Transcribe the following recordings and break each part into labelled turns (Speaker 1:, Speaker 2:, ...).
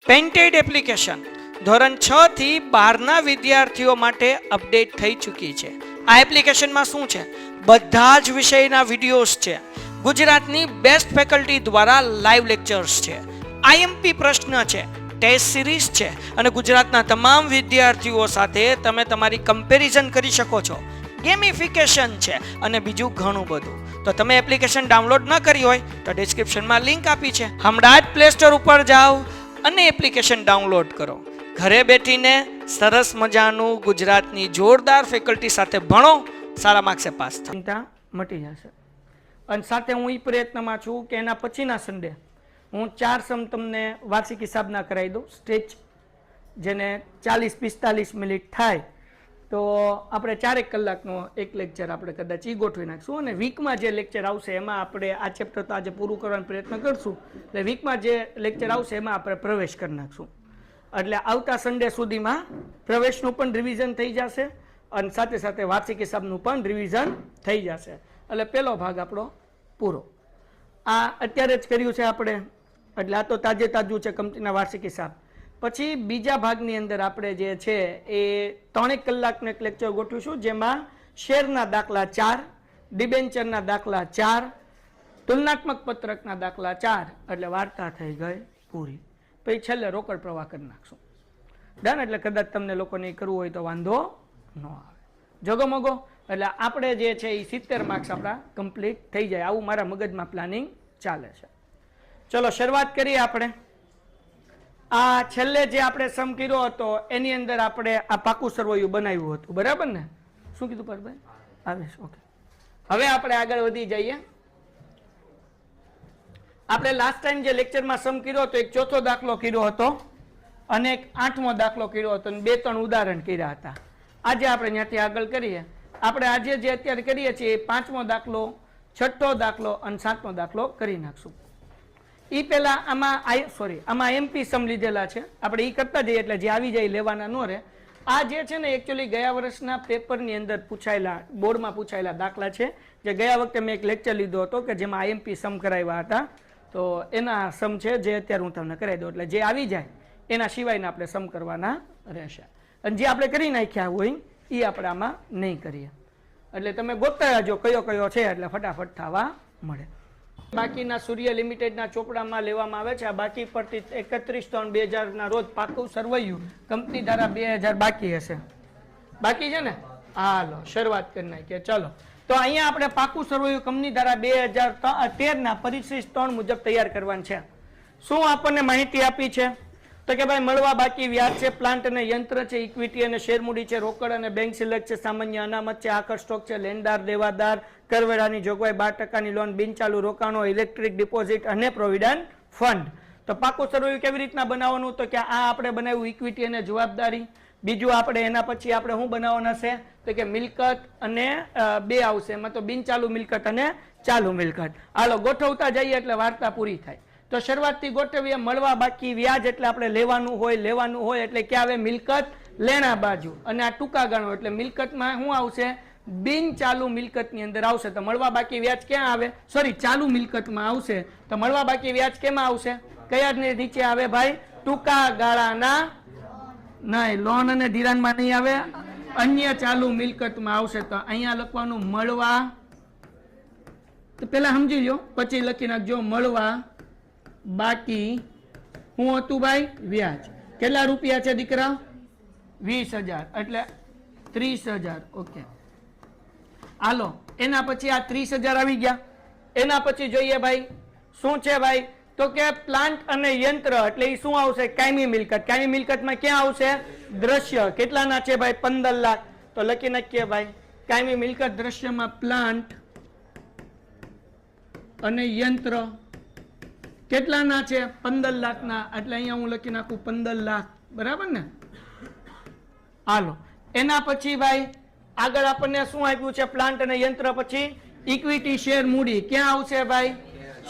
Speaker 1: Painted application ધોરણ 6 થી 12ના વિદ્યાર્થીઓ માટે અપડેટ થઈ ચૂકી છે. આ એપ્લિકેશનમાં શું છે? બધા જ વિષયના વિડીયોઝ છે. ગુજરાતની બેસ્ટ ફેકલ્ટી દ્વારા લાઈવ લેક્ચર્સ છે. આઈએમપી પ્રશ્ન છે, ટેસ્ટ સિરીઝ છે અને ગુજરાતના તમામ વિદ્યાર્થીઓ સાથે તમે તમારી કમ્પેરિઝન કરી શકો છો. ગેમિફિકેશન છે અને બીજું ઘણું બધું. તો તમે એપ્લિકેશન ડાઉનલોડ ન કરી હોય તો ડિસ્ક્રિપ્શનમાં લિંક આપી છે. હમણાં જ પ્લે સ્ટોર ઉપર જાઓ અને એપ્લિકેશન ડાઉનલોડ કરો. ઘરે બેઠીને સરસ મજાનું ગુજરાતની જોરદાર ફેકલ્ટી સાથે ભણો, સારા માર્ક્સે પાસ થાઓ. ચિંતા મટી જશે. અને સાથે હું એ પ્રયત્નમાં છું કે એના પછીના સન્ડે હું 4 સમ તમને વાર્ષિક હિસાબના કરાવી દઉં, સ્ટેજ જેને 40-45 મિનિટ થાય તો આપણે 4 કલાકનો એક લેક્ચર આપણે કદાચ એ ગોઠવી નાખશું. અને વીકમાં જે લેક્ચર આવશે એમાં આપણે આ ચેપ્ટર તો આજે પૂરું કરવાનો પ્રયત્ન કરશું, એટલે વીકમાં જે લેક્ચર આવશે એમાં આપણે પ્રવેશ કરી નાખશું. એટલે આવતા સન્ડે સુધીમાં પ્રવેશનું પણ રિવિઝન થઈ જશે અને સાથે સાથે વાર્ષિક હિસાબનું પણ રિવિઝન થઈ જશે. એટલે પહેલો ભાગ આપણો પૂરો. આ અત્યારે જ કર્યું છે આપણે, એટલે આ તો તાજે તાજું છે કંપનીના વાર્ષિક હિસાબ. પછી બીજા ભાગની અંદર આપણે જે છે એ 3 કલાકનો એક લેક્ચર ગોઠવીશું, જેમાં શેરના દાખલા 4, ડિબેન્ચરના દાખલા 4, તુલનાત્મક પત્રકના દાખલા 4, એટલે વાર્તા થઈ ગઈ પૂરી. પછી છેલ્લે રોકડ પ્રવાહ કરી નાખશું. ડન. એટલે કદાચ તમને લોકોને કરવું હોય તો વાંધો ન આવે. જોગોમોગો. એટલે આપણે જે છે એ 70 માર્ક્સ આપણા કમ્પ્લીટ થઈ જાય, આવું મારા મગજમાં પ્લાનિંગ ચાલે છે. ચલો શરૂઆત કરીએ આપણે. આ છેલ્લે જે આપણે સમ કર્યો હતો એની અંદર આપણે આ પાકું સરવૈયું બનાવ્યું હતું, બરાબર ને? શું કીધું પરભાઈ? આવેશ. ઓકે. હવે આપણે આગળ વધી જઈએ. આપણે લાસ્ટ ટાઈમ જે લેક્ચરમાં સમ કર્યો હતો, એક ચોથો દાખલો કર્યો હતો અને એક 8મો દાખલો કર્યો હતો અને 2-3 ઉદાહરણ કર્યા હતા. આજે આપણે ત્યાંથી આગળ કરીએ. આપણે આજે જે અત્યારે કરીએ છીએ 5મો દાખલો, 6થો દાખલો અને 7મો દાખલો કરી નાખશું. એ પહેલા આમાં એમપી સમ લીધેલા છે, આપણે એ કરતા જઈએ એટલે જે આવી જાય લેવાના ન રહે. આ જે છે ને એકચ્યુઅલી ગયા વર્ષના પેપરની અંદર પૂછાયેલા, બોર્ડમાં પૂછાયેલા દાખલા છે, જે ગયા વખતે મેં એક લેક્ચર લીધો હતો કે જેમાં આઈએમપી સમ કરાવ્યા હતા. તો એના સમ છે જે અત્યારે હું તમને કરાવી દઉં, એટલે જે આવી જાય એના સિવાયના આપણે સમ કરવાના રહેશે. અને જે આપણે કરી નાખ્યા હોય એ આપણે આમાં નહીં કરીએ. એટલે તમે ગોતતા જો કયો કયો છે એટલે ફટાફટ થવા મળે. બાકીના સૂર્ય લિમિટેડના ચોપડામાં લેવામાં આવે છે. આ બાકી પરથી 31/3/2000 રોજ પાકું સરવૈયું કંપની ધારા 2000 બાકી હશે. બાકી છે ને? હાલો શરૂઆત કરી નાખીએ. ચલો તો અહીંયા આપણે પાકું સરવૈયું કંપની ધારા 2013 પરિશિષ્ટ 3 મુજબ તૈયાર કરવાનું છે. શું આપણને માહિતી આપી છે? તો કે ભાઈ મળવા બાકી વ્યાજ છે, પ્લાન્ટ અને યંત્ર છે, ઇક્વિટી અને શેરમૂડી છે, રોકડ અને બેંક સિલેક્ટ છે, સામાન્ય અનામત છે, આકર સ્ટોક છે, લેણદાર દેવાદાર, કરવેરાની જોગવાઈ, 12% લોન, બિનચાલુ રોકાણો, ઇલેક્ટ્રિક ડિપોઝિટ અને પ્રોવિડન્ટ ફંડ. તો પાકું સરવૈયું કેવી રીતના બનાવવાનું? તો કે આ આપણે બનાવ્યું ઇક્વિટી અને જવાબદારી. બીજું આપણે એના પછી આપણે શું બનાવવાના છે? તો કે મિલકત અને 2 આવશે, એમાં તો બિનચાલુ મિલકત અને ચાલુ મિલકત. હાલો ગોઠવતા જઈએ એટલે વાર્તા પૂરી થાય. તો શરૂઆતથી ગોઠવીએ. મળવા બાકી વ્યાજ એટલે આપણે લેવાનું હોય એટલે ક્યાં આવે? મિલકત લેણા બાજુ. અને આ ટૂંકા ગાળો એટલે મિલકતમાં શું આવશે? બિનચાલુ મિલકતની અંદર આવશે. તો મળવા બાકી વ્યાજ ક્યાં આવે? ચાલુ મિલકતમાં આવશે. તો મળવા બાકી વ્યાજ કેમાં આવશે? કયા નીચે આવે ભાઈ? ટૂંકા ગાળાના નહીં, લોન અને ધિરાણમાં નહીં આવે, અન્ય ચાલુ મિલકતમાં આવશે. તો અહીંયા લખવાનું મળવા, તો પેલા સમજી લો પછી લખી નાખજો મળવા બાકી શું હતું ભાઈ? વ્યાજ. કેટલા રૂપિયા છે દીકરા? 20,000 એટલે 30,000. ઓકે હાલો એના પછી આ 30,000 આવી ગયા. એના પછી જોઈએ ભાઈ શું છે ભાઈ? તો કે પ્લાન્ટ અને યંત્ર એટલે એ શું આવશે? કાયમી મિલકત. કાયમી મિલકતમાં ક્યાં આવશે? દ્રશ્ય. કેટલાના છે ભાઈ? 15 લાખ. તો લખી નાખીએ ભાઈ કાયમી મિલકત દ્રશ્યમાં પ્લાન્ટ અને યંત્ર કેટલાના છે? 15 લાખના. એટલે અહીંયા હું લખી નાખું 15 લાખ, બરાબર ને? હાલો એના પછી ભાઈ આગળ આપણને શું આપ્યું છે? પ્લાન્ટ અને યંત્ર પછી ઇક્વિટી શેર મૂડી. ક્યાં આવશે ભાઈ?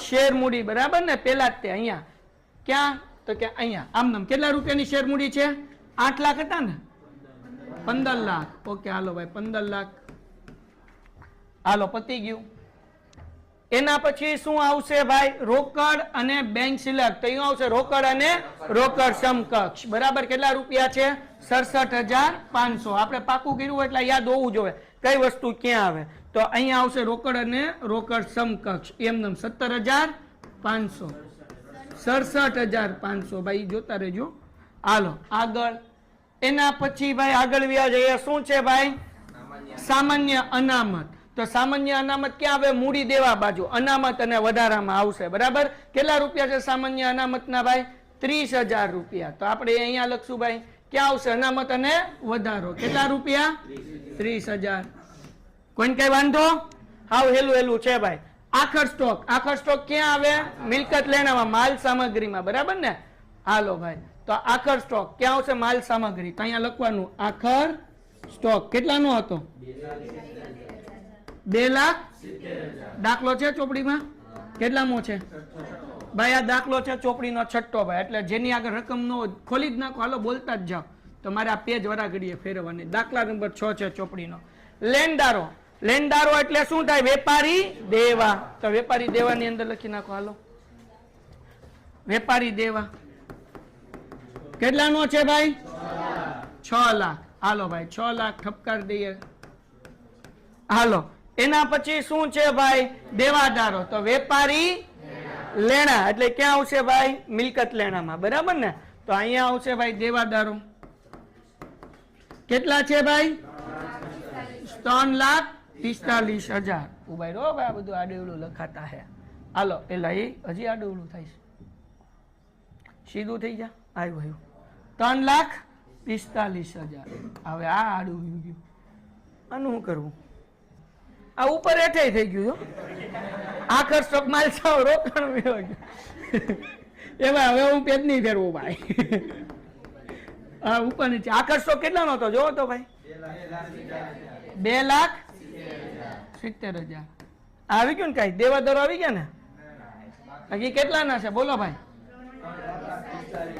Speaker 1: શેર મૂડી, બરાબર ને? પેલા જ તે અહીંયા ક્યાં? તો કે અહીંયા આમ કેટલા રૂપિયાની શેર મૂડી છે? 8 લાખ હતા ને? 15 લાખ. ઓકે હાલો ભાઈ 15 લાખ. હાલો પતી ગયું. એના પછી શું આવશે ભાઈ? રોકડ અને બેંક સિલક. તો અહીંયા આવશે રોકડ અને રોકડ સમકક્ષ. બરાબર કેટલા રૂપિયા છે? 67,500. આપણે પાકું કર્યું એટલે યાદ હોવું જોઈએ કઈ વસ્તુ ક્યાં આવે. તો અહીંયા આવશે રોકડ અને રોકડ સમકક્ષ. એમનેમ 17,500, 67,500. ભાઈ જોતા રહેજો. હાલો આગળ. એના પછી ભાઈ આગળ વ્યાજ એ શું છે ભાઈ? સામાન્ય અનામત. તો સામાન્ય અનામત ક્યાં આવે? મૂડી દેવા બાજુ. અનામત અને વધારામાં આવશે. બરાબર કેટલા રૂપિયા છે સામાન્ય અનામતના ભાઈ? 30,000 રૂપિયા. તો આપણે અહીંયા લખશું ભાઈ ક્યાં આવશે? અનામત અને વધારો. કેટલા રૂપિયા? 30,000. કોઈને કઈ વાંધો? હાવ હેલું હેલું છે ભાઈ. આખર સ્ટોક. આખર સ્ટોક ક્યાં આવે? મિલકત લેણામાં, માલ સામગ્રીમાં. બરાબર ને? હાલો ભાઈ. તો આખર સ્ટોક ક્યાં આવશે? માલ સામગ્રી. તો અહીંયા લખવાનું આખર સ્ટોક. કેટલાનો હતો? 2,70,000. દાખલો છે ચોપડીમાં? કેટલામો છે ભાઈ? આ દાખલો છે ચોપડીનો છઠ્ઠો ભાઈ. એટલે જેની આગળ રકમ ન હોય ખોલી જ નાખો. હાલો બોલતા જ જાઓ. તમારે આ પેજ વરા ઘડીએ ફેરવવાની. દાખલા નંબર 6 છે ચોપડીનો. લેણદારો. લેણદારો એટલે શું થાય? વેપારી દેવા. તો વેપારી દેવાની અંદર લખી નાખો. હાલો વેપારી દેવા કેટલાનો છે ભાઈ? 6 લાખ. હાલો ભાઈ 6 લાખ ઠપકાર દઈએ. હાલો એના પછી શું છે ભાઈ? દેવાદારો. તો વેપારી લેણા એટલે ક્યાં આવશે ભાઈ? મિલકત લેણામાં. બરાબર ને? તો અહીંયા આવશે ભાઈ દેવાદારો. કેટલા છે ભાઈ? 3,45,000. ઉભાઈ રો ભાઈ, આ બધું આડેવડું લખાતા હે. હાલો એલા એ હજી આડેવડું થાય છે. સીધું થઈ જા. આવ્યું 3,45,000. હવે આ આડું ગયું. આનું શું કરવું? આ ઉપર હેઠે થઈ ગયું. આખર સ્ટોક માલ સાવ રોકાણ ગયું. એમાં હવે હું પેજ નહીં ફેરવું ભાઈ. હા ઉપર નીચે. આખર સ્ટોક કેટલાનો હતો જોવો તો ભાઈ? 2,70,000. આવી ગયું ને? કઈ દેવાદારો આવી ગયા ને? હજી કેટલાના છે બોલો ભાઈ?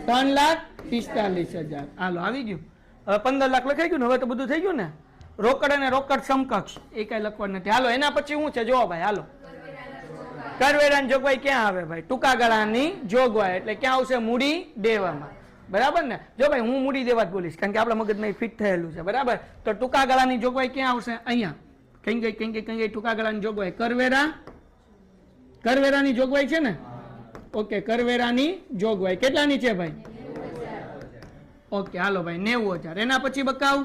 Speaker 1: 3,45,000. હાલો આવી ગયું. હવે 15 લાખ લખાઈ ગયું ને? હવે તો બધું થઈ ગયું ને? રોકડ અને રોકડ સમકક્ષ એ કઈ લખવાનું નથી. હાલો એના પછી શું છે જોવો ભાઈ? હાલો કરવેરાની જોગવાઈ ક્યાં આવે ભાઈ? ટૂંકા ગાળાની જોગવાઈ એટલે ક્યાં આવશે? મૂડી દેવામાં. બરાબર ને? જો ભાઈ હું મૂડી દેવા જ બોલીશ કારણ કે આપણા મગજમાં ફિટ થયેલું છે. બરાબર? તો ટૂંકા ગાળાની જોગવાઈ ક્યાં આવશે? અહીંયા. કઈ ગઈ ટૂંકા ગાળાની જોગવાઈ? કરવેરા. કરવેરાની જોગવાઈ છે ને? ઓકે કરવેરાની જોગવાઈ કેટલાની છે ભાઈ? ઓકે હાલો ભાઈ 90,000. એના પછી બકાવ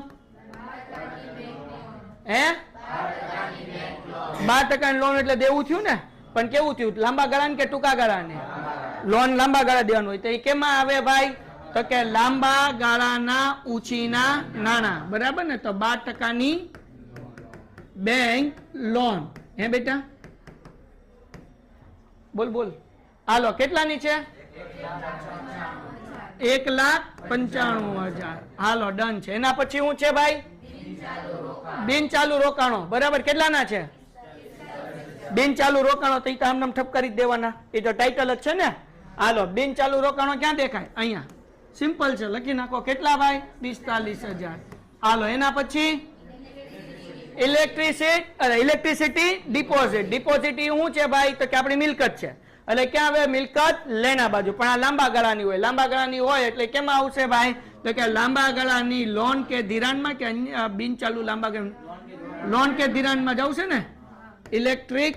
Speaker 1: હે 12% લોન એટલે દેવું થયું ને? પણ કેવું થયું? લાંબા ગાળાની કે ટૂંકા ગાળાની? લોન લાંબા ગાળા દેવાનું હોય તો એ કેમાં આવે ભાઈ? તો કે લાંબા ગાળાના ઉછીના નાણાં. બરાબર ને? તો 12%ની બેંક લોન. હે બેટા બોલ બોલ. હાલો કેટલાની છે? 1,95,000. હાલો ડન છે. એના પછી શું છે ભાઈ? બિન ચાલુ રોકાણો. બરાબર કેટલાના છે? બિન ચાલુ રોકાણો. તો એ તો આમ ઠપ કરી દેવાના. એ તો ટાઇટલ જ છે ને. હાલો બિન ચાલુ રોકાણો ક્યાં દેખાય? અહીંયા. સિમ્પલ છે લખી નાખો. કેટલા ભાઈ? 45,000. હાલો એના પછી ઇલેક્ટ્રિસિટી ડિપોઝિટ. ડિપોઝિટ શું છે ભાઈ? તો કે આપણી મિલકત છે એટલે ક્યાં આવે? મિલકત લેણા બાજુ. પણ આ લાંબા ગાળાની હોય. લાંબા ગાળાની હોય એટલે કેમાં આવશે ભાઈ? તો કે લાંબા ગાળાની લોન કે ધિરાણમાં કે અન્ય બિન ચાલુ લાંબા ગાળા લોન કે ધિરાણમાં જ આવશે ને? Electric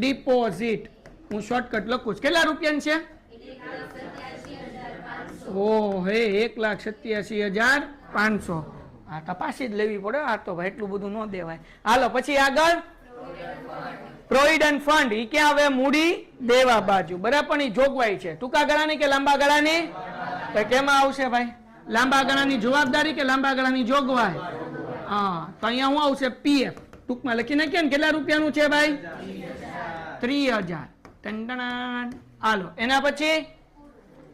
Speaker 1: deposit. હું શોર્ટકટ લખું છું. કેટલા રૂપિયાની છે? ઓ હે 1,87,500. હા તપાસી જ લેવી પડે. આ તો ભાઈ એટલું બધું ન દેવાય. હાલો પછી આગળ પ્રોવિડન્ટ ફંડ. એ ક્યાં આવે? મૂડી દેવા બાજુ. બરાબર પણ એ જોગવાઈ છે ટૂંકા ગાળાની કે લાંબા ગાળાની? તો કેમાં આવશે ભાઈ? લાંબા ગાળાની જવાબદારી કે લાંબા ગાળાની જોગવાઈ? હા તો અહીંયા શું આવશે? પીએફ. ટૂંકમાં લખી નાખીએ ને. કેટલા રૂપિયાનું છે ભાઈ? 3,000. હાલો એના પછી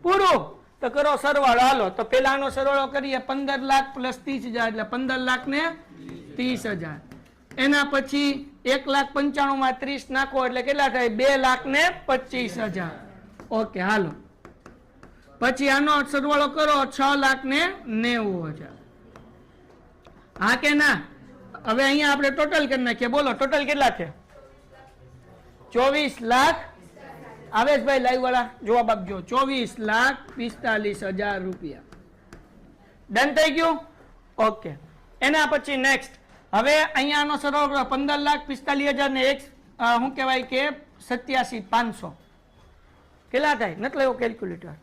Speaker 1: પૂરું. તો કરો સરવાળો. હાલો તો પેલાનો સરવાળો કરીએ. 15 લાખ પ્લસ 30,000 એટલે 15 લાખ ને 30,000. એના પછી 1,95,000 માં 30 નાખો એટલે કેટલા થાય? 2,25,000. ઓકે હાલો પછી આનો સરવાળો કરો. 6,90,000. હા કે ના? હવે અહીંયા આપણે ટોટલ કરી નાખીએ. બોલો ટોટલ કેટલા છે? 24 લાખ આવેશભાઈ લાઈવ વાળા જવાબ આપજો 24,45,000 રૂપિયા ડન થઈ ગયું ઓકે એના પછી નેક્સ્ટ હવે અહીંયાનો સરવાળો 15,45,000 ને એક શું કહેવાય કે 87,500 કેટલા થાય નથી લેવો કેલ્ક્યુલેટર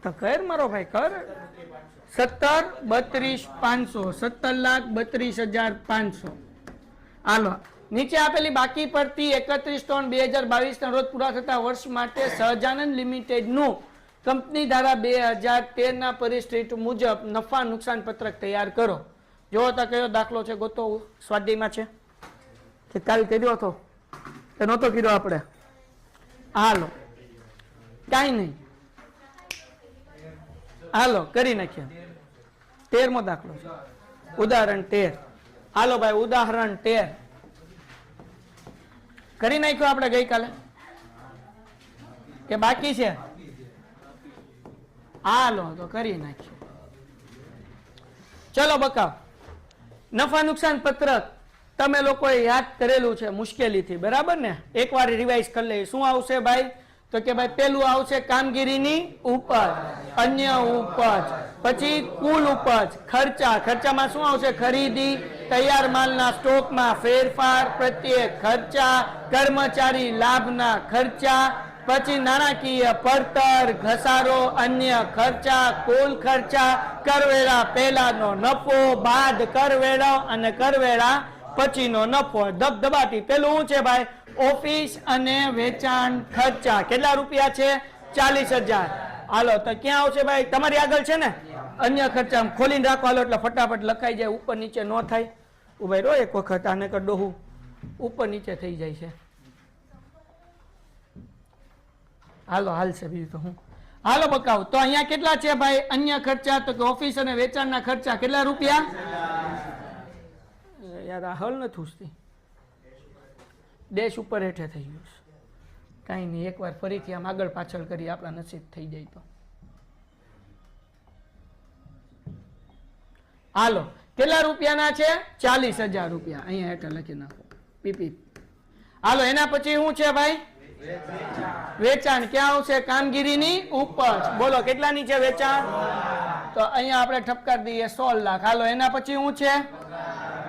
Speaker 1: તો કર મારો ભાઈ કર 17,32,500 17,32,500 હાલો નીચે આપેલી બાકી પડતી 31/3/2022 ના રોજ પૂરા થતા વર્ષ માટે સહજાનંદ લિમિટેડ નું કંપની ધારા 2013 ના પરિસ્થિતિ મુજબ નફા નુકસાન પત્રક તૈયાર કરો જો તો કયો દાખલો છે ગોતો સ્વાધ્યાયમાં છે કે કાલ કર્યો હતો કે નહોતો કર્યો આપણે હાલો કાઈ નહીં હાલો કરી નાખ્યા 13મો દાખલો છે ઉદાહરણ 13 હાલો ભાઈ ઉદાહરણ 13 કરી નાખ્યો આપણે ગઈકાલે કે બાકી છે હાલો તો કરી નાખ્યો ચલો બકાવ નફા નુકસાન પત્રક તમે લોકોએ યાદ કરેલું છે મુશ્કેલીથી બરાબર ને એકવાર રિવાઇઝ કરી લઈએ શું આવશે ભાઈ તો કે ભાઈ પેલું આવશે કામગીરીની ઉપજ અન્ય ઉપજ પછી કુલ ઉપજ ખર્ચામાં શું આવશે ખરીદી તૈયાર માલના સ્ટોકમાં ફેરફાર પ્રત્યેક ખર્ચા કર્મચારી લાભના ખર્ચા પછી નાણાકીય પડતર ઘસારો અન્ય ખર્ચા કુલ ખર્ચા કરવેરા પહેલાનો નફો બાદ કરવેરા અને કરવેરા પછીનો નફો ધબધબાટી પેલું શું છે ભાઈ ઓફિસ અને વેચાણ ખર્ચા કેટલા રૂપિયા છે 40,000 હાલો તો ક્યાં આવશે ભાઈ તમારી આગળ છે ને અન્ય ખર્ચા ખોલીને રાખો હાલો એટલે ફટાફટ લખાઈ જાય ઉપર નીચે ન થાય ઉભાઈ રો એક વખત આને કર ડોહું ઉપર નીચે થઈ જાય છે હાલો હાલશે બીજું તો હું હાલો બકાવ તો અહીંયા કેટલા છે ભાઈ અન્ય ખર્ચા તો કે ઓફિસ અને વેચાણના ખર્ચા કેટલા રૂપિયા યાર આ હલ નથી ઉસતી દેશ ઉપર હેઠે થઈ ગયું કાંઈ નહીં એકવાર ફરીથી આમ આગળ પાછળ કરી આપણા નસીબ થઈ જાય તો હાલો કેટલા રૂપિયાના છે 40,000 રૂપિયા અહીંયા હેઠળ લખી નાખો પીપી હાલો એના પછી શું છે ભાઈ વેચાણ ક્યાં આવશે કામગીરીની ઉપજ બોલો કેટલાની છે વેચાણ તો અહીંયા આપણે ઠપકાર દઈએ 16 લાખ હાલો એના પછી શું છે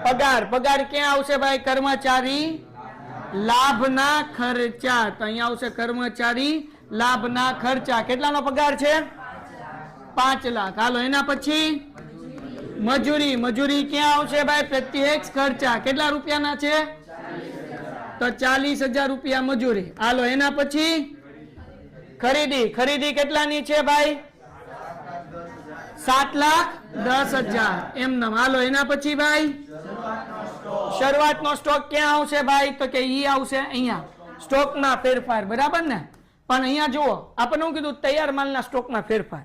Speaker 1: પગાર ક્યાં આવશે ભાઈ કર્મચારી લાભના ખર્ચા તો અહીંયા આવશે કર્મચારી લાભના ખર્ચા કેટલાનો પગાર છે 5 લાખ હાલો એના પછી મજૂરી ક્યાં આવશે ભાઈ પ્રત્યક્ષ ખર્ચા કેટલા રૂપિયાના છે તો 40,000 રૂપિયા મજૂરી હાલો એના પછી ખરીદી કેટલાની છે ભાઈ 7,10,000 એમ હાલો એના પછી ભાઈ શરૂઆતનો સ્ટોક ક્યાં આવશે ભાઈ તો કે ઈ આવશે અહીંયા સ્ટોકમાં ફેરફાર બરાબર ને પણ અહીંયા જુઓ આપણે શું કીધું તૈયાર માલના સ્ટોકમાં ફેરફાર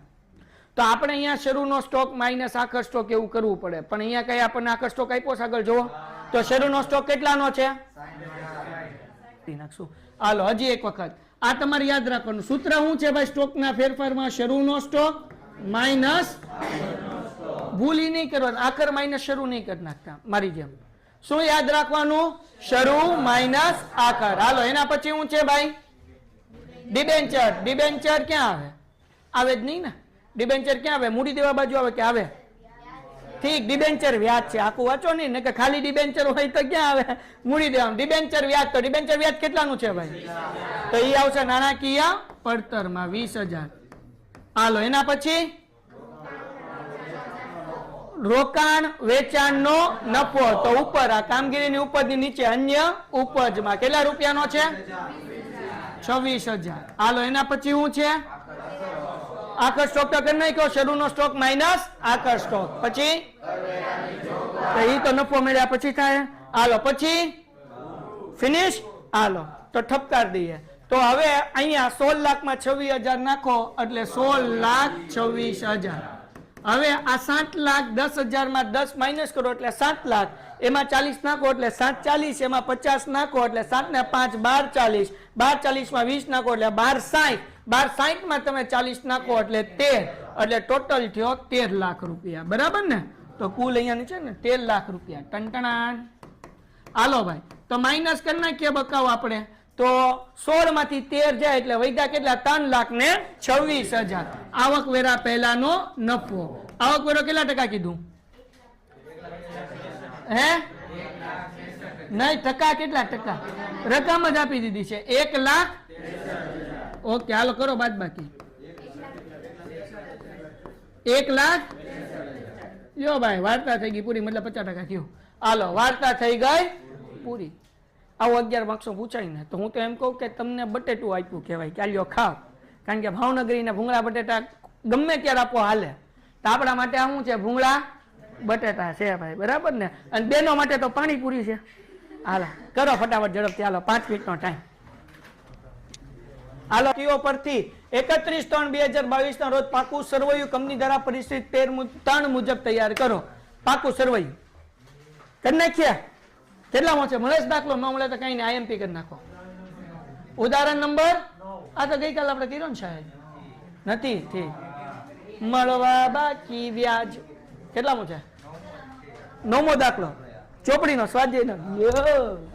Speaker 1: તો આપણે અહીંયા શરૂનો સ્ટોક માઇનસ આખર સ્ટોક એવું કરવું પડે પણ અહીંયા કઈ આપણને આખર સ્ટોક આપ્યો છે આગળ જુઓ તો શરૂનો સ્ટોક કેટલાનો છે નાખશું હાલો હજી એક વખત આ તમારે યાદ રાખવાનું સૂત્ર શું છે ભાઈ સ્ટોકના ફેરફારમાં શરૂનો સ્ટોક માઇનસ ભૂલી નહીં કરવાનું આખર માઇનસ શરૂ નહીં કરી નાખતા મારી જેમ શું યાદ રાખવાનું શરૂ માઇનસ આખર હાલો એના પછી શું છે ભાઈ ડિબેન્ચર ક્યાં આવે જ નહીં ને ડિબેન્ચર ક્યાં આવે મૂડી દેવા બાજુ આવે કે આવે ઠીક ડિબેન્ચર વ્યાજ છે આખું વાંચો નહીં ને કે ખાલી ડિબેન્ચર હોય તો ક્યાં આવે મૂડી દેવા ડિબેન્ચર વ્યાજ તો ડિબેન્ચર વ્યાજ કેટલાનું છે ભાઈ તો એ આવશે નાણાકીય પડતરમાં 20,000 હાલો એના પછી રોકાણ વેચાણનો નફો તો ઉપર આ કામગીરીની ઉપજની નીચે અન્ય ઉપજમાં કેટલા રૂપિયાનો છે 26,000 હાલો એના પછી શું છે આખર સ્ટોક તો કરી નાખ્યો શરૂનો સ્ટોક માઇનસ આખર સ્ટોક પછી તો એ તો નફો મળ્યા પછી થાય હાલો પછી ફિનિશ હાલો તો ઠપકાર દઈએ તો હવે અહીંયા 16 લાખમાં 26,000 નાખો એટલે 16,26,000 હવે આ 7,10,000 માં 10 માઇનસ કરો એટલે 7 લાખ એમાં 40 નાખો એટલે 7,40 એમાં 50 નાખો એટલે 7 ને 5 12,40 12,40 માં 20 નાખો એટલે 12,60 12,60 માં તમે 40 નાખો એટલે 13 એટલે ટોટલ થયો 13 લાખ રૂપિયા બરાબર ને તો કુલ અહીંયા છે ને 13 લાખ રૂપિયા ટનટણાન હાલો ભાઈ તો માઇનસ કરી નાખીએ બકાવ આપણે તો 16 માંથી 13 જાય એટલે વૈધા કેટલા 3,26,000. આવકવેરા પહેલાનો નફો. આવકવેરો કેટલા ટકા કીધું? હે નહીં, ટકા કેટલા ટકા? રકમ જ આપી દીધી છે 1 લાખ. ઓકે હાલો કરો બાદ બાકી. 1 લાખ. જો ભાઈ વાર્તા થઈ ગઈ પૂરી, મતલબ 50% થયું. હાલો વાર્તા થઈ ગઈ પૂરી. આવો 11 માર્ક્સો પૂછાય ને તો હું તો એમ કહું કે તમને બટેટું આપ્યું કહેવાય કે આલ્યો ખાવ. કારણ કે ભાવનગરીના ભૂંગળા બટેટા ગમે ત્યારે આપો હાલે. તો આપણા માટે આ શું છે? ભૂંગળા બટેટા છે ભાઈ, બરાબર ને? અને બેનો માટે તો પાણીપુરી છે. હાલો કરો ફટાફટ ઝડપથી. હાલો 5 મિનિટનો ટાઈમ. હાલો ટીઓ પરથી 31/3/2022 ના રોજ પાકું સરવૈયું કંપની દ્વારા પરિસ્થિતિ 3 મુજબ તૈયાર કરો. પાકું સરવૈયું કરી નાખીએ. કેટલામાં છે? મળે જ દાખલો? ન મળે તો કઈ નહીં, આઈએમપી કરી નાખો. ઉદાહરણ નંબર આ તો ગઈકાલ આપણે કર્યો ને સાહેબ, નથી ઠીક. મળવા બાકી વ્યાજ કેટલામાં છે? 9મો દાખલો ચોપડીનો સ્વાધ્યાયનો.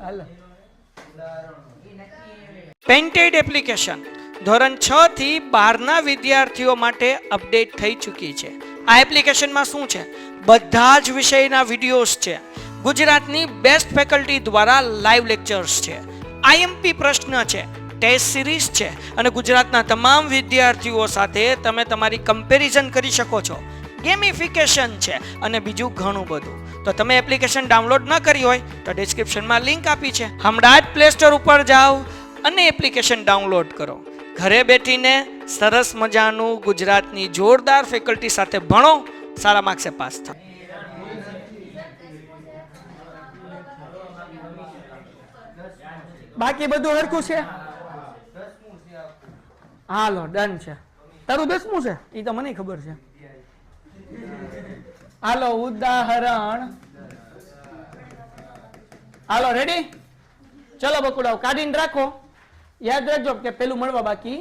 Speaker 1: હાલો પેન્ટેડ એપ્લિકેશન ધોરણ 6 થી 12 ના વિદ્યાર્થીઓ માટે અપડેટ થઈ ચૂકી છે. આ એપ્લિકેશનમાં શું છે? બધા જ વિષયના વિડીયોઝ છે. ગુજરાતની બેસ્ટ ફેકલ્ટી દ્વારા લાઈવ લેક્ચર્સ છે. આઈએમપી પ્રશ્ન છે, ટેસ્ટ સિરીઝ છે અને ગુજરાતના તમામ વિદ્યાર્થીઓ સાથે તમે તમારી કમ્પેરિઝન કરી શકો છો. ગેમિફિકેશન છે અને બીજું ઘણું બધું. તો તમે એપ્લિકેશન ડાઉનલોડ ન કરી હોય તો ડિસ્ક્રિપ્શનમાં લિંક આપી છે. હમણાં જ પ્લે સ્ટોર ઉપર જાઓ અને એપ્લિકેશન ડાઉનલોડ કરો. ઘરે બેઠીને સરસ મજાનું ગુજરાતની જોરદાર ફેકલ્ટી સાથે ભણો, સારા માર્ક્સે પાસ થાઓ. બાકી બધું હરખું છે? હાલો ડન છે. તારું 10મું છે? એ તો મને ખબર છે. હાલો ઉદાહરણ. હાલો રેડી? ચલો બકુડાઓ કાઢીને રાખો. યાદ રાખજો કે પેલું મળવા બાકી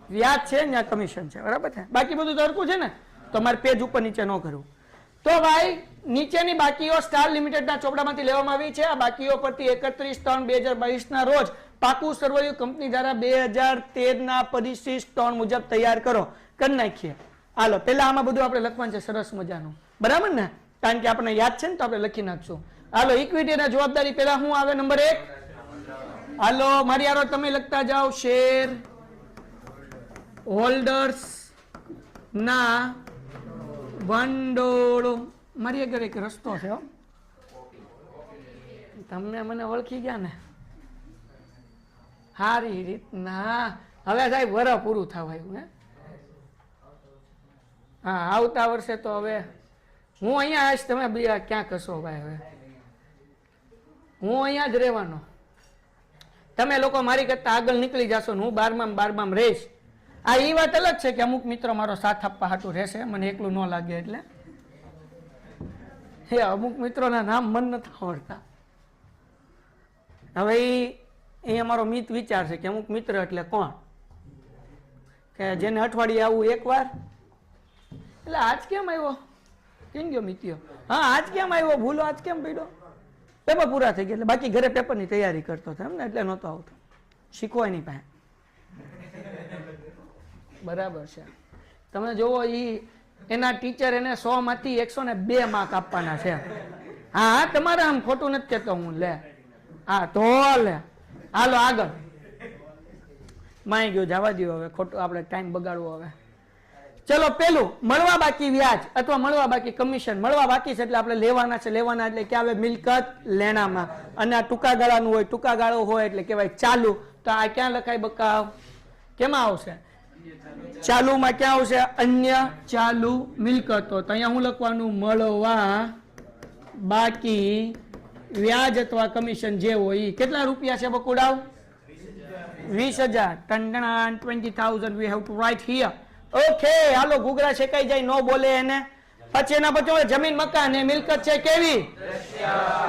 Speaker 1: વ્યાજ છે, ત્યાં કમિશન છે, બરાબર છે? બાકી બધું તો હરખું છે ને? તો મારે પેજ ઉપર નીચે ન કરવું. તો ભાઈ નીચેની બાકીઓ સ્ટાર લિમિટેડના ચોપડામાંથી લેવામાં આવી છે. આ બાકીઓ પરથી 31/3/2022 ના રોજ પાકું સરવૈયું કંપની દ્વારા 2013 ના પરિશિષ્ટ 3 મુજબ તૈયાર કરો. કરી નાખીએ. હાલો પેલા આમાં બધું આપણે લખવાનું છે સરસ મજાનું, બરાબર ને? કારણ કે આપણે યાદ છે ને તો આપણે લખી નાખશું. હાલો ઇક્વિટીના જવાબદારી પેલા શું આવે? નંબર 1. હાલો મારી યારો તમે લખતા જાઓ. શેર હોલ્ડર્સ ના ભંડોળ. મારી આગળ એક રસ્તો છે, તમને મને ઓળખી ગયા ને સારી રીતના. હવે સાહેબ વરસ પૂરું થવાયું હે. હા આવતા વર્ષે તો હવે હું અહીંયા આવીશ, તમે બીજા ક્યાં કશો ભાઈ? હવે હું અહીંયા જ રહેવાનો. તમે લોકો મારી કરતા આગળ નીકળી જશો ને હું 12માં રહીશ. આ એ વાત અલગ છે કે અમુક મિત્રો મારો સાથ આપવા હાટું રહેશે, મને એકલું ન લાગે એટલે. એ અમુક મિત્રોના નામ મન નથી આવડતા. હવે એ અમારો મિત વિચાર છે કે અમુક મિત્ર એટલે કોણ? કે જેને અઠવાડિયે આવું એકવાર. એટલે આજ કેમ આવ્યો? કેમ ગયો મિત્યો? હા આજ કેમ આવ્યો? ભૂલો આજ કેમ પડ્યો? પેપર પૂરા થઈ ગયા એટલે બાકી ઘરે પેપરની તૈયારી કરતો હતો એમ ને, એટલે નહોતો આવતો. શીખવાય નહીં પાસે. બરાબર છે. તમે જોવો એના ટીચર એને 100 માંથી 102 માર્ક આપવાના છે. હા તમારે આમ ખોટું નથી કહેતો હું. લે હા તો લે. હાલો આગળ. માય ગયો, જવા દો હવે, ખોટું આપણે ટાઈમ બગાડવો હવે. ચલો પેલું મળવા બાકી વ્યાજ અથવા મળવા બાકી કમિશન. મળવા બાકી છે એટલે આપણે લેવાના છે. લેવાના એટલે ક્યાં આવે? મિલકત લેણામાં. અને આ ટૂંકા ગાળાનું હોય, ટૂંકા ગાળો હોય એટલે કહેવાય ચાલુ. તો આ ક્યાં લખાય બકાવ? કેમાં આવશે? ચાલુમાં. ક્યાં આવશે? અન્ય ચાલુ મિલકતો. તો અહીંયા હું લખવાનું? મળવા બાકી વ્યાજ અથવા કમિશન જે હોય. કેટલા રૂપિયા છે બકુડાવ? 20,000. 20,000 we have to write here. Okay હાલો ઘૂઘરા શેકાઈ જાય, નો બોલે એને. પછી એના પછી જમીન મકાન એ મિલકત છે કેવી?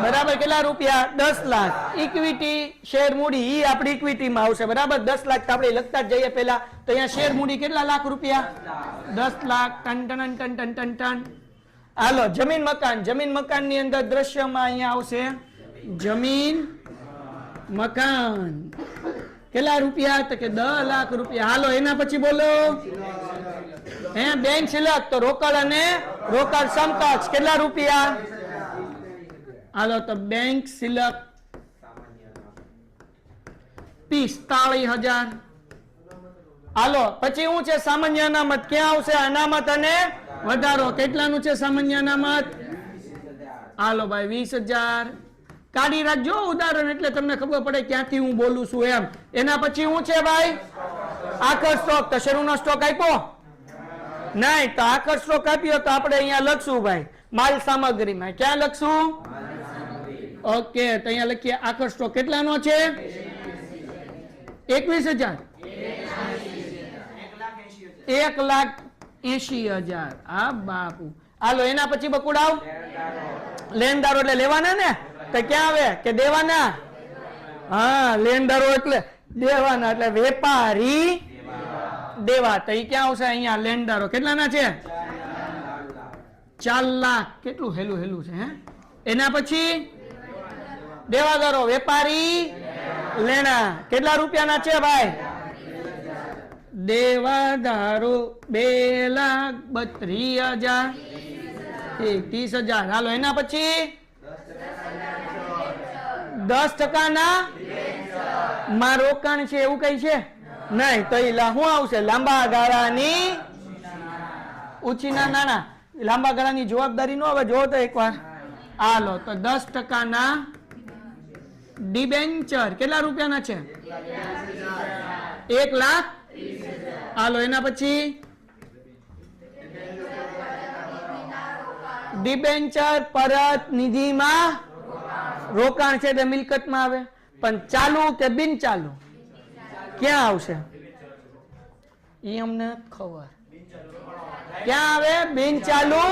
Speaker 1: બરાબર. કેટલા રૂપિયા? 10 લાખ. ઇક્વિટી શેર મૂડી ઈ આપણી ઇક્વિટીમાં આવશે, બરાબર. 10 લાખ આપણે લખતા જ જઈએ પેલા. તો અહીંયા શેર મૂડી કેટલા લાખ રૂપિયા? 10 લાખ. ટન. હાલો જમીન મકાન. જમીન મકાન ની અંદર દ્રશ્યમાં અહીંયા આવશે જમીન મકાન. કેટલા રૂપિયા? તો કે 10 લાખ રૂપિયા. હાલો એના પછી બોલો બેંક સિલક, તો રોકડ અને રોકડ સમકક્ષ કેટલા રૂપિયા? હાલો તો બેંક સિલક 45,000. હાલો પછી શું છે? સામાન્ય અનામત. ક્યાં આવશે? અનામત અને વધારો. કેટલાનું છે સામાન્ય અનામત? હાલો ભાઈ 20,000. કાઢી રાખજો ઉદાહરણ, એટલે તમને ખબર પડે ક્યાંથી હું બોલું છું એમ. એના પછી શું છે ભાઈ? આખર સ્ટોક. તો શરૂનો સ્ટોક આપ્યો નહીં, તો આખર સ્ટોક આપ્યો તો આપણે અહીંયા લખશું ભાઈ માલ સામગ્રીમાં. ક્યાં લખશું? ઓકે, તો અહીંયા લખીએ આખર સ્ટોક કેટલાનો છે? 21,000. 1,80,000. હા બાપુ. હાલો એના પછી બકુડાવ લેણદારો એટલે લેવાના ને, તો ક્યાં આવે? કે દેવાના. હા, લેણદારો એટલે દેવાના, એટલે વેપારી દેવા. તો એ ક્યાં આવશે? અહીંયા લેણદારો. કેટલાના છે? 4 લાખ. કેટલું હેલું હેલું છે હે. એના પછી દેવાદારો, વેપારી લેણા. કેટલા રૂપિયાના છે ભાઈ? દેવાદારો 2,32,000. 30,000. હાલો એના પછી 10% માં રોકાણ છે એવું કઈ છે નહીં, તો એ શું આવશે? લાંબા ગાળાની ઉછીના નાણા. લાંબા ગાળાની જવાબદારી નો હવે જોવો તો એકવાર. હાલો તો 10% ડિબેન્ચર. કેટલા રૂપિયાના છે? 1 લાખ. હાલો એના પછી ડિબેન્ચર પરત નિધિમાં રોકાણ છે એટલે મિલકતમાં આવે. પણ ચાલુ કે બિન ચાલુ ક્યાં આવશે? એ અમને ખબર. ક્યાં આવે? બિન ચાલુ.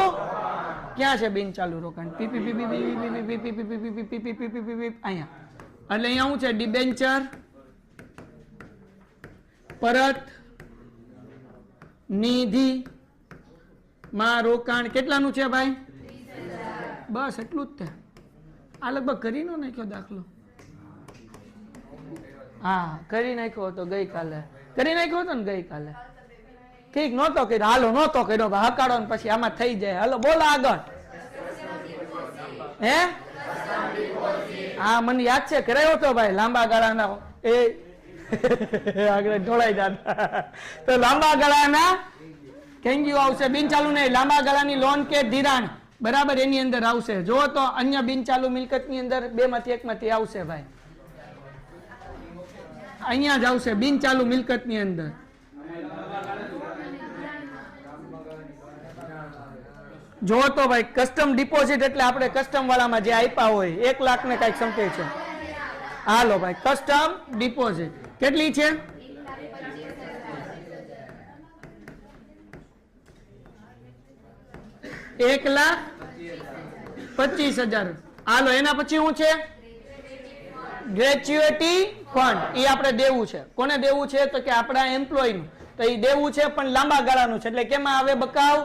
Speaker 1: ક્યાં છે બિન ચાલુ રોકાણ? અહીંયા. એટલે અહીંયા શું છે? ડિબેન્ચર પરત નિધિ માં રોકાણ. કેટલાનું છે ભાઈ? બસ એટલું જ છે. આ લગભગ કરી નો નાખ્યો દાખલો. હા, કરી નાખ્યો હતો ગઈકાલે. કરી નાખ્યો હતો ને ગઈકાલે. ઠીક, નહોતો કર્યો. હાલો નહોતો કર્યો, હકાડો ને પછી આમાં થઈ જાય. હાલો બોલો આગળ. હે? હા, મને યાદ છે, કરાયો હતો ભાઈ લાંબા ગાળાના. એ આગળ ઢોળાઈ જતા. તો લાંબા ગાળાના કેંગીઓ આવશે. બિન ચાલુ નહીં, લાંબા ગાળાની લોન કે ધિરાણ બરાબર એની અંદર આવશે. જો તો અન્ય બિન ચાલુ મિલકત ની અંદર 2 માંથી 1 માંથી આવશે ભાઈ. અહીંયા જ આવશે બિન ચાલુ મિલકત ની અંદર. જો તો ભાઈ કસ્ટમ ડિપોઝિટ એટલે આપણે કસ્ટમ વાળામાં જે આપ્યા હોય 1 લાખ ને કઈક સમથે છે. હાલો ભાઈ કસ્ટમ ડિપોઝિટ કેટલી છે? 1,25,000. હાલો એના પછી શું છે? Gratuity fund. એ આપણે દેવું છે. કોને દેવું છે? તો કે આપણા એમ્પ્લોય નું. તો એ દેવું છે પણ લાંબા ગાળાનું છે. એટલે કેમાં આવે બકાવ?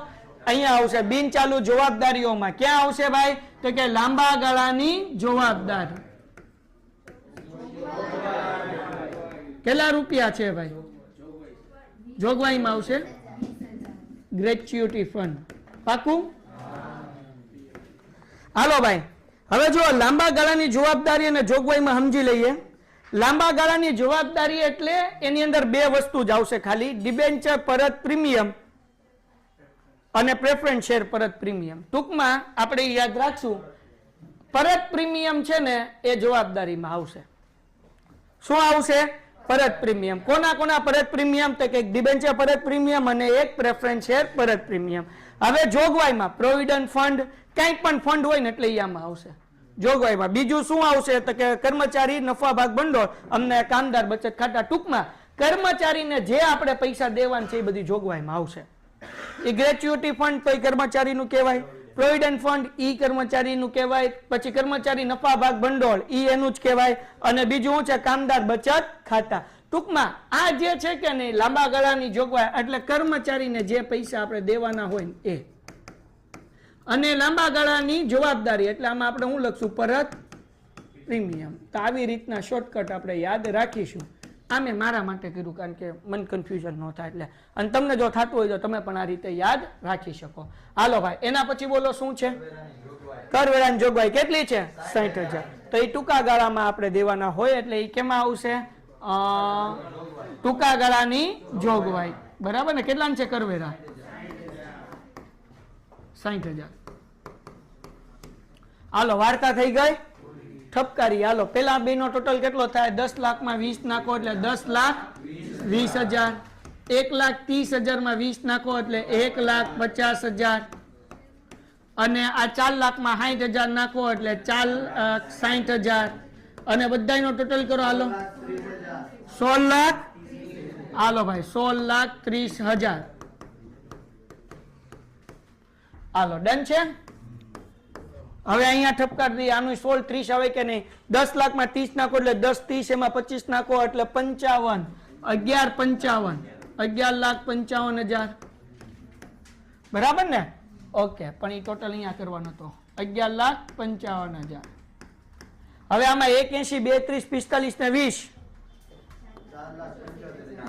Speaker 1: અહીંયા આવશે બિન ચાલુ જવાબદારીઓમાં. ક્યાં આવશે ભાઈ? તો કે લાંબા ગાળાની જવાબદારી. કેટલા રૂપિયા છે ભાઈ? જોગવાઈમાં આવશે ગ્રેચ્યુટી ફંડ. પાકું? હાલો ભાઈ હવે જો લાંબા ગાળાની જવાબદારી અને જોગવાઈમાં સમજી લઈએ. લાંબા ગાળાની જવાબદારી એટલે એની અંદર 2 વસ્તુ જ આવશે ખાલી. ડિબેન્ચર પરત પ્રીમિયમ અને પ્રેફરન્સ શેર પરત પ્રીમિયમ. ટૂંકમાં આપણે યાદ રાખશું પરત પ્રીમિયમ છે ને એ જવાબદારીમાં આવશે. શું આવશે? પરત પ્રીમિયમ. કોના કોના પરત પ્રીમિયમ? તો કે ડિબેન્ચર પરત પ્રીમિયમ અને એક પ્રેફરન્સ શેર પરત પ્રીમિયમ. હવે જોગવાઈમાં પ્રોવિડન્ટ ફંડ કંઈક પણ ફંડ હોય ને એટલે આમાં આવશે જોગવાઈમાં. બીજું શું આવશે? તો કે કર્મચારી નફા ભાગ ભંડોળ અમને કામદાર બચત ખાતા. ટૂંકમાં કર્મચારીને જે આપણે પૈસા દેવાના છે એ બધી જોગવાઈમાં આવશે. એ ગ્રેચ્યુટી ફંડ તો એ કર્મચારીનું કહેવાય, પ્રોવિડન્ટ ફંડ ઈ કર્મચારીનું કહેવાય, પછી કર્મચારી નફા ભાગ ભંડોળ ઈ એનું જ કહેવાય, અને બીજું શું છે? કામદાર બચત ખાતા. ટૂંકમાં આ જે છે કે નહીં લાંબા ગાળાની જોગવાઈ એટલે કર્મચારીને જે પૈસા આપણે દેવાના હોય એ. અને લાંબા ગાળાની જવાબદારી એટલે આમાં આપણે શું લખશું? પરત પ્રીમિયમ. તો આવી રીતના શોર્ટકટ આપણે યાદ રાખીશું. આ મેં મારા માટે કર્યું કારણ કે મને કન્ફ્યુઝન ન થાય એટલે, અને તમને જો થતું હોય તો તમે પણ આ રીતે યાદ રાખી શકો. હાલો ભાઈ, એના પછી બોલો શું છે? કરવેરાની જોગવાઈ કેટલી છે? 60,000. તો એ ટૂંકા ગાળામાં આપણે દેવાના હોય એટલે એ કેમાં આવશે? ટૂંકા ગાળાની જોગવાઈ. બરાબર ને? કેટલાની છે કરવેરા? 60,000. હાલો, વાર્તા થઈ ગઈ. ઠપકારી. હાલો, પેલા બે નો ટોટલ કેટલો થાય? 10 લાખમાં 20 નાખો એટલે 10,20,000. 1,30,000 માં 20 નાખો એટલે 1,50,000. અને આ 4 લાખમાં 60,000 નાખો એટલે 60,000. અને બધાનો ટોટલ કરો. હાલો, 16 લાખ. હાલો ભાઈ, 16,30,000. હાલો, ડન છે. હવે અહીંયા ઠપકાર દઈએ. આનું 16,30 આવે કે નહીં? 10 લાખમાં 30 નાખો એટલે 10,30, એમાં 25 નાખો એટલે 55. 11,55. 11,55,000. બરાબર ને? ઓકે, પણ એ ટોટલ અહીંયા કરવાનો હતો 11,55,000. હવે આમાં 81, 32, 45 ને 20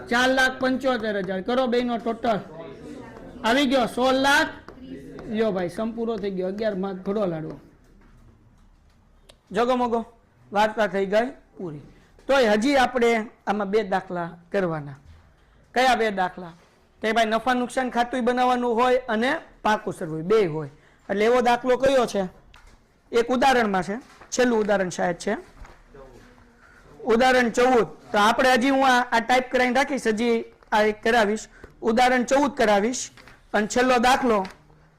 Speaker 1: 4,75,000 કરો. બે નો ટોટલ આવી ગયો 16 લાખ. યો ભાઈ, સંપૂર્ણ થઈ ગયો. 11 માં ઘડો લાડવો. જગો મગો, વાર્તા થઈ ગઈ પૂરી. તોય હજી આપણે આમાં બે દાખલા કરવાના. કયા બે દાખલા? તે ભાઈ નફા નુકસાન ખાતું બનાવવાનું હોય અને પાકું સરવૈયું બે હોય. એટલે એવો દાખલો કયો છે? એક ઉદાહરણમાં છે, છેલ્લું ઉદાહરણ શાયદ છે, ઉદાહરણ 14. તો આપણે હજી હું આ ટાઈપ કરાવીને રાખીશ, હજી આ એક કરાવીશ, ઉદાહરણ 14 કરાવીશ. અને છેલ્લો દાખલો,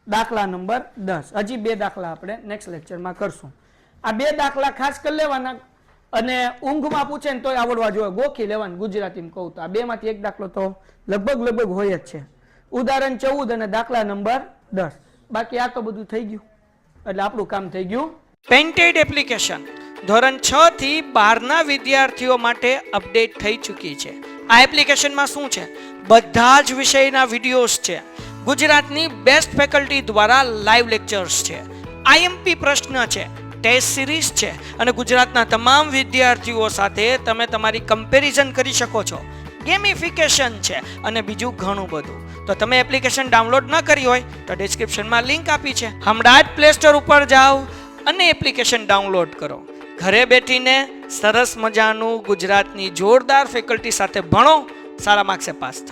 Speaker 1: દાખલા નંબર 10. હજી બે દાખલા આપણે નેક્સ્ટ લેક્ચરમાં કરશું. આ બે દાખલા ખાસ કરી લેવાના, અને ઊંઘમાં પૂછે ને તોય આવડવા જોઈએ, ગોખી લેવાનું. ગુજરાતીમાં કહું તો આ બે માંથી એક દાખલો તો લગભગ હોય જ છે. ઉદાહરણ 14 અને દાખલા નંબર 10. બાકી આ તો બધું થઈ ગયું, એટલે આપણું કામ થઈ ગયું. પેઇન્ટેડ એપ્લિકેશન ધોરણ 6 થી 12 ના વિદ્યાર્થીઓ માટે અપડેટ થઈ ચૂકી છે. આ એપ્લિકેશનમાં શું છે? બધા જ વિષયના વિડીયોઝ છે. ગુજરાતની બેસ્ટ ફેકલ્ટી દ્વારા લાઈવ લેક્ચર્સ છે. આઈએમપી પ્રશ્ન છે, ટેસ્ટ સિરીઝ છે, અને ગુજરાતના તમામ વિદ્યાર્થીઓ સાથે તમે તમારી કમ્પેરિઝન કરી શકો છો. ગેમિફિકેશન છે અને બીજું ઘણું બધું. તો તમે એપ્લિકેશન ડાઉનલોડ ન કરી હોય તો ડિસ્ક્રિપ્શનમાં લિંક આપી છે. હમણાં જ પ્લે સ્ટોર ઉપર જાઓ અને એપ્લિકેશન ડાઉનલોડ કરો. ઘરે બેઠીને સરસ મજાનું ગુજરાતની જોરદાર ફેકલ્ટી સાથે ભણો, સારા માર્ક્સે પાસ થાઓ.